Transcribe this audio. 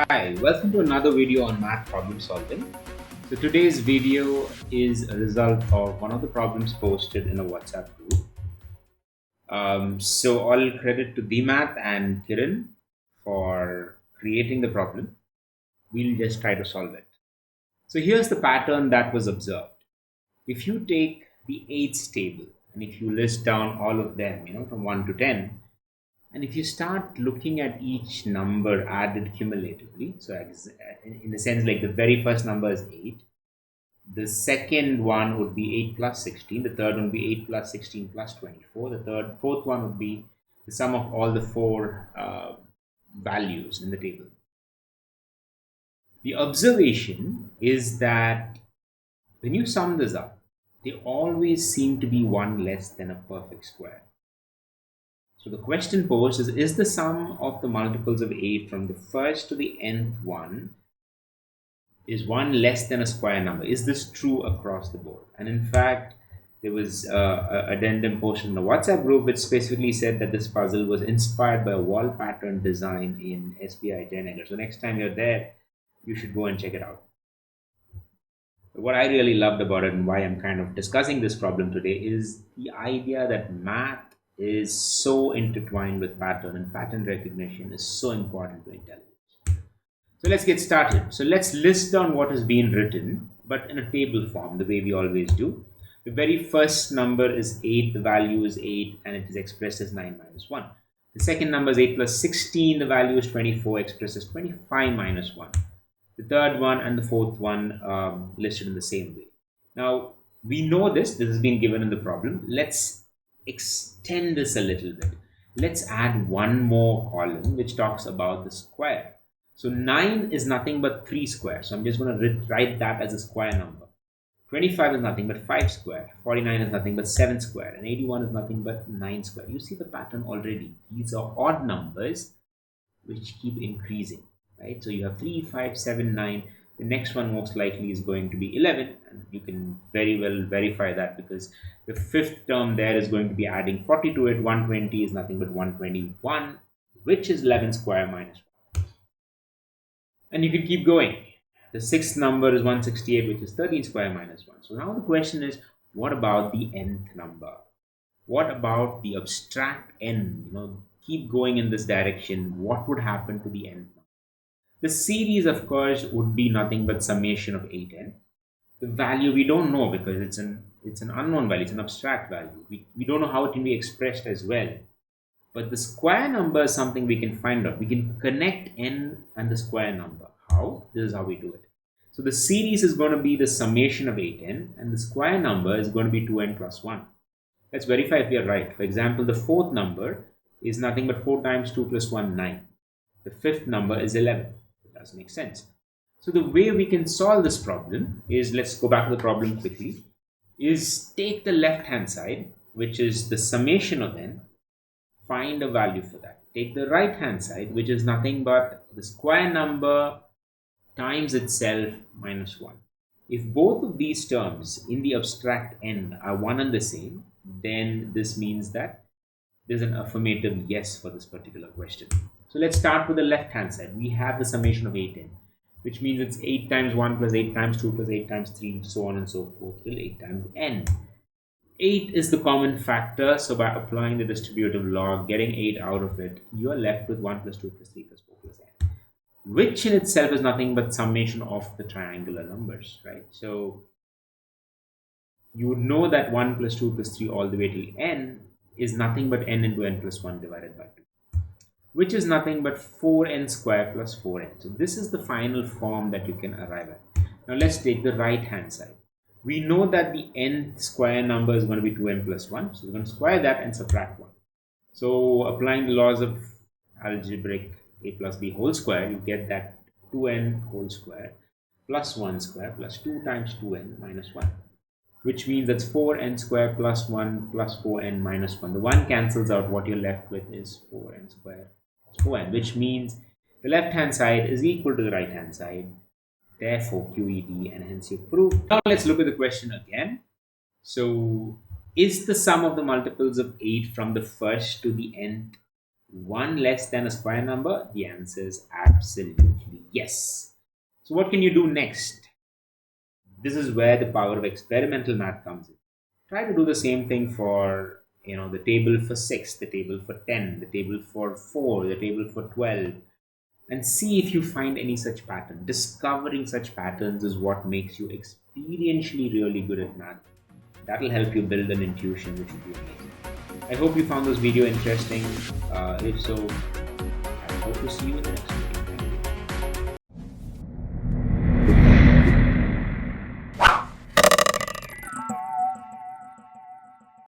Hi, welcome to another video on math problem solving. So today's video is a result of one of the problems posted in a WhatsApp group. So all credit to Math and Kiran for creating the problem. We'll just try to solve it. So here's the pattern that was observed. If you take the eighths table and if you list down all of them, from 1 to 10, and if you start looking at each number added cumulatively, so in the sense like the very first number is 8, the second one would be 8 plus 16, the third one would be 8 plus 16 plus 24, fourth one would be the sum of all the four values in the table. The observation is that when you sum this up, they always seem to be one less than a perfect square. So the question posed is the sum of the multiples of 8 from the first to the nth one is one less than a square number? Is this true across the board? And in fact, there was a addendum posted in the WhatsApp group which specifically said that this puzzle was inspired by a wall pattern design in SBI Pattern. So next time you're there, you should go and check it out. What I really loved about it and why I'm kind of discussing this problem today is the idea that math is so intertwined with pattern, and pattern recognition is so important to intelligence. So let's get started. So let's list down what has been written, but in a table form, the way we always do. The very first number is 8, the value is 8, and it is expressed as 9 minus 1. The second number is 8 plus 16, the value is 24, expressed as 25 minus 1. The third one and the fourth one listed in the same way. Now, we know this has been given in the problem. Let's extend this a little bit. Let's add one more column which talks about the square. So 9 is nothing but 3 square. So I'm just going to write that as a square number. 25 is nothing but 5 square. 49 is nothing but 7 square. And 81 is nothing but 9 square. You see the pattern already. These are odd numbers which keep increasing, right? So you have 3, 5, 7, 9. The next one most likely is going to be 11. And you can very well verify that because the fifth term there is going to be adding 40 to it. 120 is nothing but 121, which is 11 square minus 1. And you can keep going. The sixth number is 168, which is 13 square minus 1. So now the question is, what about the nth number? What about the abstract n? Keep going in this direction. What would happen to the nth number? The series, of course, would be nothing but summation of 8n. The value we don't know because it's an unknown value, it's an abstract value. We don't know how it can be expressed as well. But the square number is something we can find out. We can connect n and the square number. How? This is how we do it. So the series is going to be the summation of 8n and the square number is going to be 2n plus 1. Let's verify if we are right. For example, the fourth number is nothing but 4 times 2 plus 1, 9. The fifth number is 11. It does make sense. So the way we can solve this problem is, let's go back to the problem quickly, is take the left hand side, which is the summation of n, find a value for that. Take the right hand side, which is nothing but the square number times itself minus 1. If both of these terms in the abstract n are one and the same, then this means that there's an affirmative yes for this particular question. So let's start with the left hand side. We have the summation of 8n, which means it's 8 times 1 plus 8 times 2 plus 8 times 3, so on and so forth till 8 times n. 8 is the common factor, so by applying the distributive law, getting 8 out of it, you are left with 1 plus 2 plus 3 plus 4 plus n, which in itself is nothing but summation of the triangular numbers, right? So you would know that 1 plus 2 plus 3 all the way till n is nothing but n into n plus 1 divided by 2, which is nothing but 4n square plus 4n. So this is the final form that you can arrive at. Now let's take the right hand side. We know that the nth square number is going to be 2n plus 1. So we're going to square that and subtract 1. So applying the laws of algebraic a plus b whole square, you get that 2n whole square plus 1 square plus 2 times 2n minus 1, which means that's 4n square plus 1 plus 4n minus 1. The 1 cancels out. What you're left with is 4n square plus 4n, which means the left hand side is equal to the right hand side. Therefore, QED, and hence you proved. Now let's look at the question again. So, is the sum of the multiples of 8 from the first to the nth 1 less than a square number? The answer is absolutely yes. So, what can you do next? This is where the power of experimental math comes in. Try to do the same thing for the table for 6, the table for 10, the table for 4, the table for 12, and see if you find any such pattern. Discovering such patterns is what makes you experientially really good at math. That'll help you build an intuition which will be amazing. I hope you found this video interesting. If so, I hope to see you in the next video.